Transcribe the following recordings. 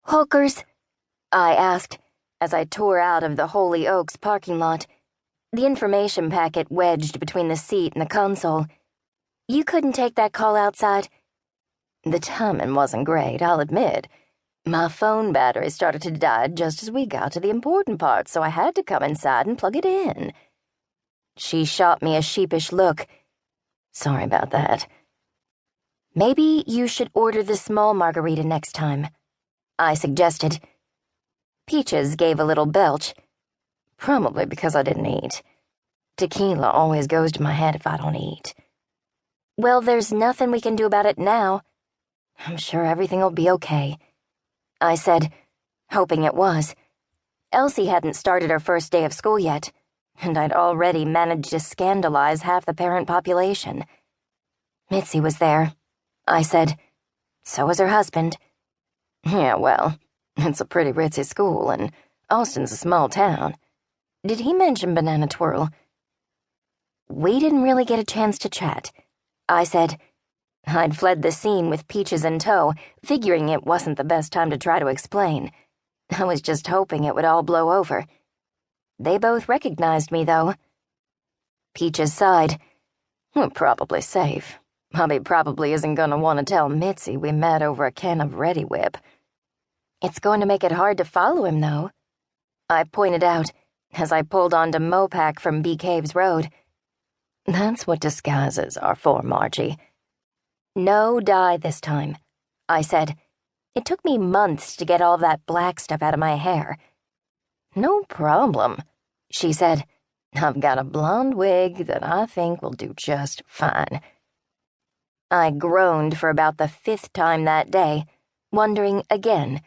"Hookers?" I asked as I tore out of the Holy Oaks parking lot, the information packet wedged between the seat and the console. "You couldn't take that call outside?" The timing wasn't great, I'll admit. My phone battery started to die just as we got to the important part, so I had to come inside and plug it in. She shot me a sheepish look. "Sorry about that." "Maybe you should order the small margarita next time," I suggested. Peaches gave a little belch. "Probably because I didn't eat. Tequila always goes to my head if I don't eat." "Well, there's nothing we can do about it now. I'm sure everything'll be okay," I said, hoping it was. Elsie hadn't started her first day of school yet, and I'd already managed to scandalize half the parent population. "Mitzi was there," I said. "So was her husband." "Yeah, well, it's a pretty ritzy school, and Austin's a small town. Did he mention Banana Twirl?" "We didn't really get a chance to chat," I said. I'd fled the scene with Peaches in tow, figuring it wasn't the best time to try to explain. I was just hoping it would all blow over. They both recognized me, though. Peaches sighed. "We're probably safe. Hubby probably isn't going to want to tell Mitzi we met over a can of Ready Whip." "It's going to make it hard to follow him, though," I pointed out as I pulled onto Mopac from Bee Caves Road. "That's what disguises are for, Margie." "No dye this time," I said. "It took me months to get all that black stuff out of my hair." "No problem," she said. "I've got a blonde wig that I think will do just fine." I groaned for about the 5th time that day, wondering again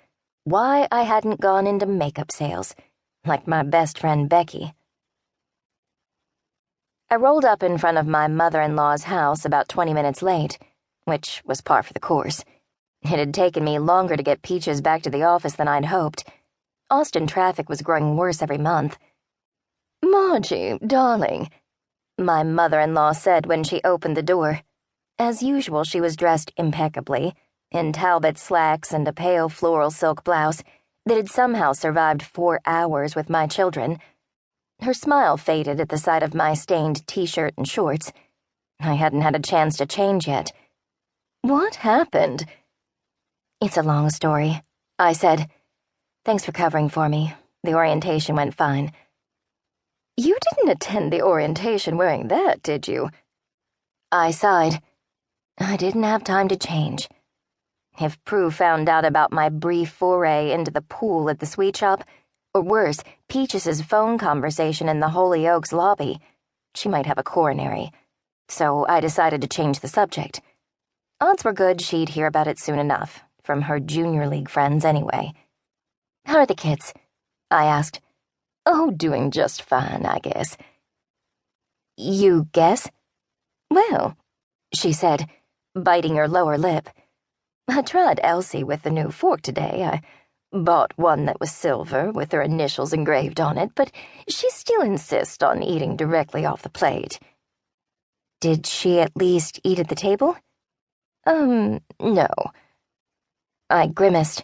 why I hadn't gone into makeup sales, like my best friend Becky. I rolled up in front of my mother-in-law's house about 20 minutes late, which was par for the course. It had taken me longer to get Peaches back to the office than I'd hoped. Austin traffic was growing worse every month. "Margie, darling," my mother-in-law said when she opened the door. As usual, she was dressed impeccably, in Talbot slacks and a pale floral silk blouse that had somehow survived 4 hours with my children. Her smile faded at the sight of my stained t-shirt and shorts. I hadn't had a chance to change yet. "What happened?" "It's a long story," I said. "Thanks for covering for me. The orientation went fine." "You didn't attend the orientation wearing that, did you?" I sighed. I didn't have time to change. If Prue found out about my brief foray into the pool at the sweet shop, or worse, Peaches' phone conversation in the Holy Oaks lobby, she might have a coronary. So I decided to change the subject. Odds were good she'd hear about it soon enough, from her junior league friends anyway. "How are the kids?" I asked. "Oh, doing just fine, I guess." "You guess?" "Well," she said, biting her lower lip. "I tried Elsie with the new fork today. I bought one that was silver with her initials engraved on it, but she still insists on eating directly off the plate." "Did she at least eat at the table?" No." I grimaced.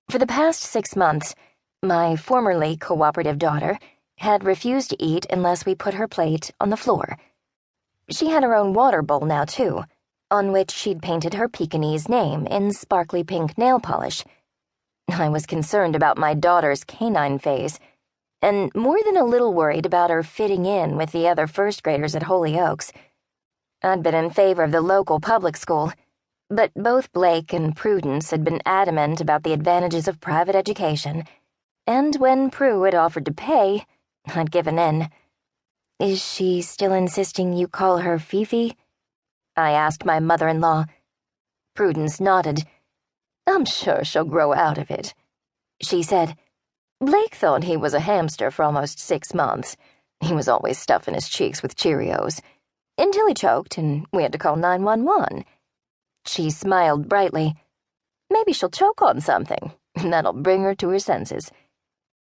For the past 6 months, my formerly cooperative daughter had refused to eat unless we put her plate on the floor. She had her own water bowl now, too, on which she'd painted her Pekingese name in sparkly pink nail polish. I was concerned about my daughter's canine phase, and more than a little worried about her fitting in with the other first graders at Holy Oaks. I'd been in favor of the local public school, but both Blake and Prudence had been adamant about the advantages of private education, and when Prue had offered to pay, I'd given in. "Is she still insisting you call her Fifi?" I asked my mother-in-law. Prudence nodded. "I'm sure she'll grow out of it," she said. "Blake thought he was a hamster for almost 6 months. He was always stuffing his cheeks with Cheerios. Until he choked, and we had to call 911. She smiled brightly. "Maybe she'll choke on something, and that'll bring her to her senses."